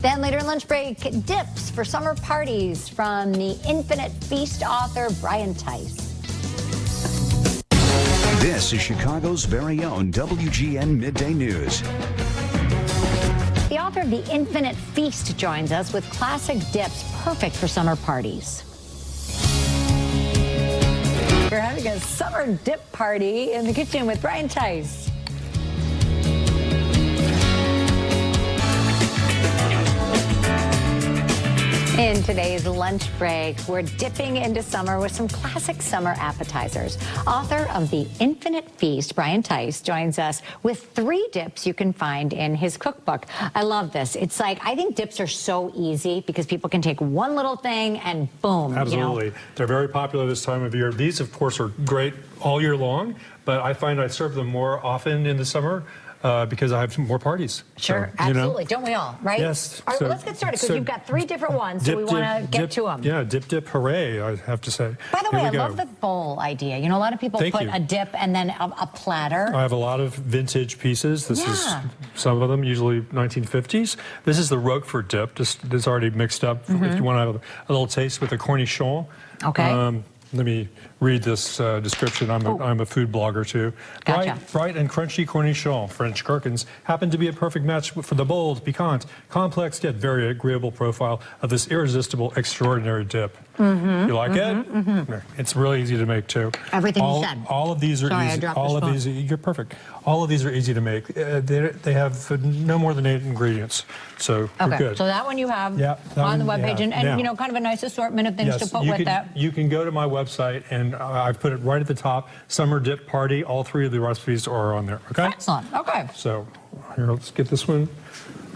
Then later in lunch break, dips for summer parties from the Infinite Feast author Brian Tice. This is Chicago's very own WGN Midday News. The author of the Infinite Feast joins us with classic dips perfect for summer parties. We're having a summer dip party in the kitchen with Brian Tice. In today's lunch break, we're dipping into summer with some classic summer appetizers. Author of The Infinite Feast, Brian Tice, joins us with 3 dips you can find in his cookbook. I love this. It's like, I think dips are so easy because people can take one little thing and boom. Absolutely. You know? They're very popular this time of year. These, of course, are great all year long, but I find I serve them more often in the summer. Because I have more parties. Sure, so, absolutely. Don't we all, right? Yes. All right, well, let's get started because you've got 3 different ones, so we want to get to them. Yeah, dip, hooray, I have to say. By the way, I love the bowl idea. You know, a lot of people put a dip and then a platter. I have a lot of vintage pieces. This is some of them, usually 1950s. This is the roquefort dip. This is already mixed up. If you want to have a little taste with the cornichon. Okay. Let me read this description. I'm a food blogger too. Gotcha. Bright and crunchy cornichon, French gherkins, happen to be a perfect match for the bold, piquant, complex yet very agreeable profile of this irresistible, extraordinary dip. You like it? It's really easy to make too. Everything you said. All of these are easy. All of these, you're perfect. All of these are easy to make. They have no more than 8 ingredients, so you're good. So that one you have on the webpage, and you know, kind of a nice assortment of things to put with that. You can go to my website, and I've put it right at the top. Summer dip party. All 3 of the recipes are on there. Okay. Excellent. Okay. So here, let's get this one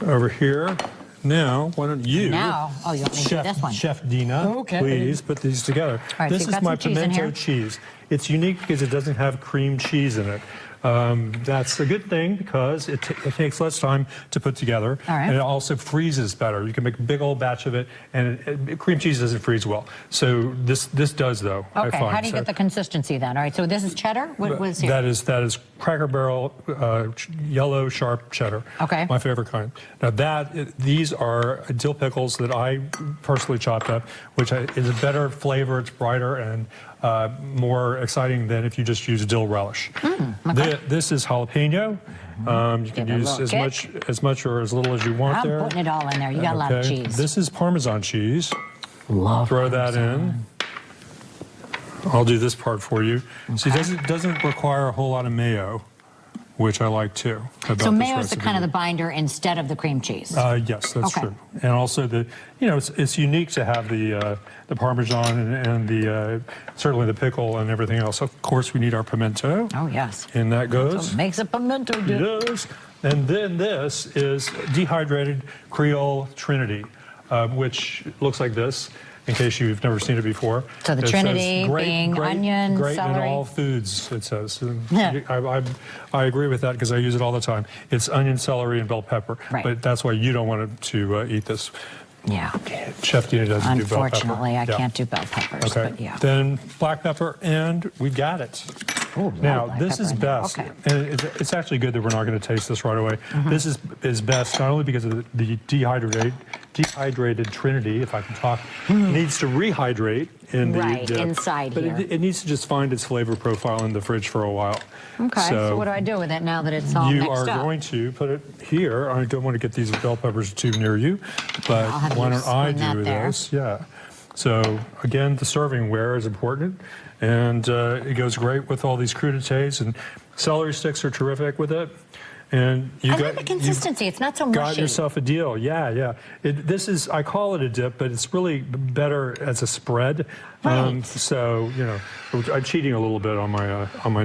over here. Now, why don't you, you want me to do this one? Chef Dina, please put these together. All right, this so is my pimento cheese. It's unique because it doesn't have cream cheese in it. That's a good thing because it takes less time to put together. All right. And it also freezes better. You can make a big old batch of it, and cream cheese doesn't freeze well. So this does, though, I find. How do you get the consistency then? All right, so this is cheddar? What was here? That is Cracker Barrel yellow sharp cheddar. Okay. My favorite kind. Now these are dill pickles that I personally chopped up, which is a better flavor. It's brighter and more exciting than if you just use dill relish. This is jalapeno. You can use as much or as little as you want there. I'm putting it all in there. You got a lot of cheese. This is Parmesan cheese. Love Throw that in. I'll do this part for you. See, it doesn't require a whole lot of mayo, which I like too. So mayo is kind of the binder instead of the cream cheese. Yes, that's true. And also it's unique to have the Parmesan and certainly the pickle and everything else. Of course, we need our pimento. Oh yes. And that goes. So makes a pimento dip. Yes. And then this is dehydrated Creole Trinity, which looks like this. In case you've never seen it before. So the Trinity being onion, great celery. in all foods, it says. I agree with that because I use it all the time. It's onion, celery, and bell pepper. Right. But that's why you don't want to eat this. Yeah. Chef Dina doesn't do bell pepper. Unfortunately, I can't do bell peppers. Okay. But yeah. Then black pepper, and we've got it. Ooh, now, this is best, and it's actually good that we're not going to taste this right away. This is best not only because of the dehydrated Trinity, if I can talk, needs to rehydrate in the dip, inside but here. It needs to just find its flavor profile in the fridge for a while. Okay, so what do I do with it now that it's all mixed up? You are going to put it here. I don't want to get these bell peppers too near you, but why don't I do this? Yeah. So again, the serving ware is important, and it goes great with all these crudités, and celery sticks are terrific with it. And I like the consistency. It's not so mushy. Got yourself a deal. Yeah. I call it a dip, but it's really better as a spread. Right. So, I'm cheating a little bit on my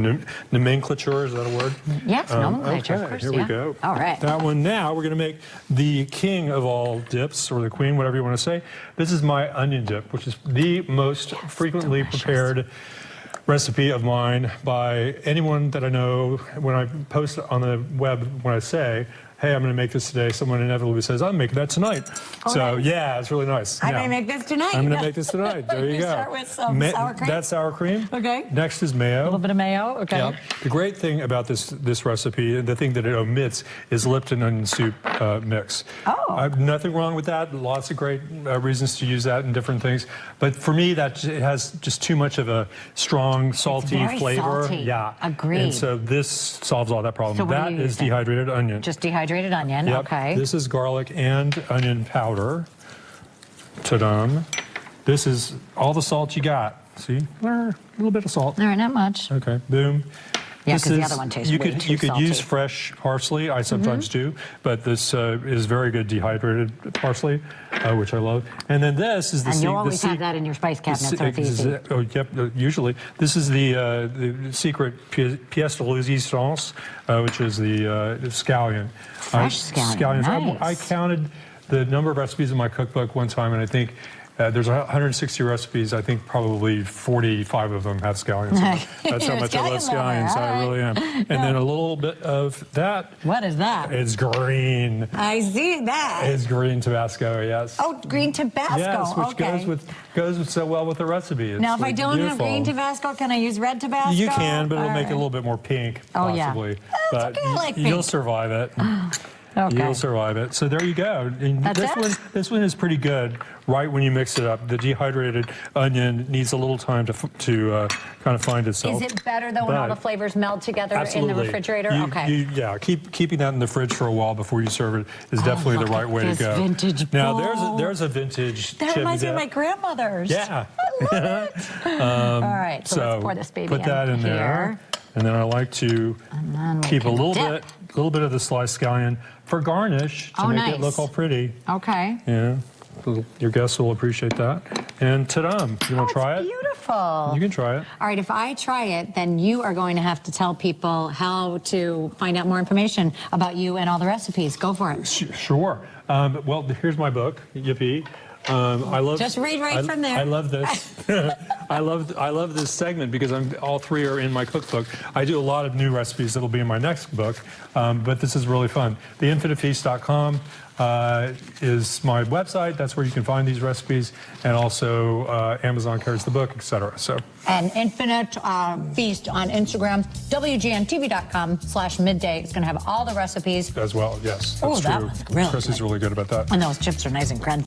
nomenclature. Is that a word? Yes, nomenclature. Okay, of course, here we go. All right. That one now, we're going to make the king of all dips, or the queen, whatever you want to say. This is my onion dip, which is the most frequently prepared recipe of mine by anyone that I know. When I post on the web, when I say hey, I'm going to make this today, someone inevitably says, I'm making that tonight. Oh, so nice. yeah, it's really nice. I'm Yeah. going to make this tonight. I'm going to make this tonight. There you go. Start with some sour cream. That's sour cream. Okay. Next is A mayo. little bit of mayo. Okay. Yeah. The great thing about this recipe, the thing that it omits, is Lipton onion soup mix. Oh. Nothing wrong with that. Lots of great reasons to use that in different things. But for me, it has just too much of a strong, salty very flavor. salty. Yeah. Agreed. And so this solves all that problem. So what are That you is using? dehydrated onion. Just dehydrated onion. Yep. Okay. This is garlic and onion powder. Ta-dum. This is all the salt you got. See? A little bit of salt. All right, not much. Okay, boom. Yeah, This 'cause the is- other one tastes you way could too you could use salty. fresh parsley. I sometimes do, but this is very good dehydrated parsley, which I love. And then this is the And you always have that in your spice cabinet, so it's easy. Oh, yep. Usually, this is the secret pièce de résistance, which is the scallion. Fresh scallion, Scallions. nice. I counted the number of recipes in my cookbook one time, and I think. There's 160 recipes. I think probably 45 of them have scallions. in them. That's how You're a much I love scallion lover, scallions. all I really am. And then a little bit of that. What is that? It's green. I see that. It's green Tabasco. Yes. Oh, green Tabasco. Yes, which okay. goes so well with the recipe. It's Now, if I like don't beautiful. have green Tabasco, can I use red Tabasco? You can, but it'll All make it a right. little bit more pink, Oh, yeah. possibly. That's But okay, I like you'll pink. survive it. Okay. You'll survive it. So there you go. And That's it? This one is pretty good. Right when you mix it up, the dehydrated onion needs a little time to kind of find itself. Is it better, though, when all But- the flavors melt together Absolutely. in the refrigerator? Okay. Keeping that in the fridge for a while before you serve it is definitely look the right at way to this go. vintage Now bowl. there's a vintage. That chimney reminds me of dip. my grandmother's. Yeah. I love it. All right, so let's pour this baby put that in here. there, and then I like to then we keep a can little dip. bit of the sliced scallion for garnish to Oh, make nice. it look all pretty. Okay. Yeah, your guests will appreciate that. And ta-dam! You want to try it? Beautiful. You can try it. All right, if I try it, then you are going to have to tell people how to find out more information about you and all the recipes. Go for it. Sure. Well, here's my book. Yippee. I love. Just read right from there. I love this. I love this segment because all three are in my cookbook. I do a lot of new recipes that'll be in my next book, but this is really fun. TheInfiniteFeast.com is my website. That's where you can find these recipes, and also Amazon carries the book, etc. So. And Infinite Feast on Instagram, WGNTV.com/midday. It's going to have all the recipes. As well, yes. Oh, That's that true. was really Chrissy's good. really good about that. And those chips are nice and crunchy.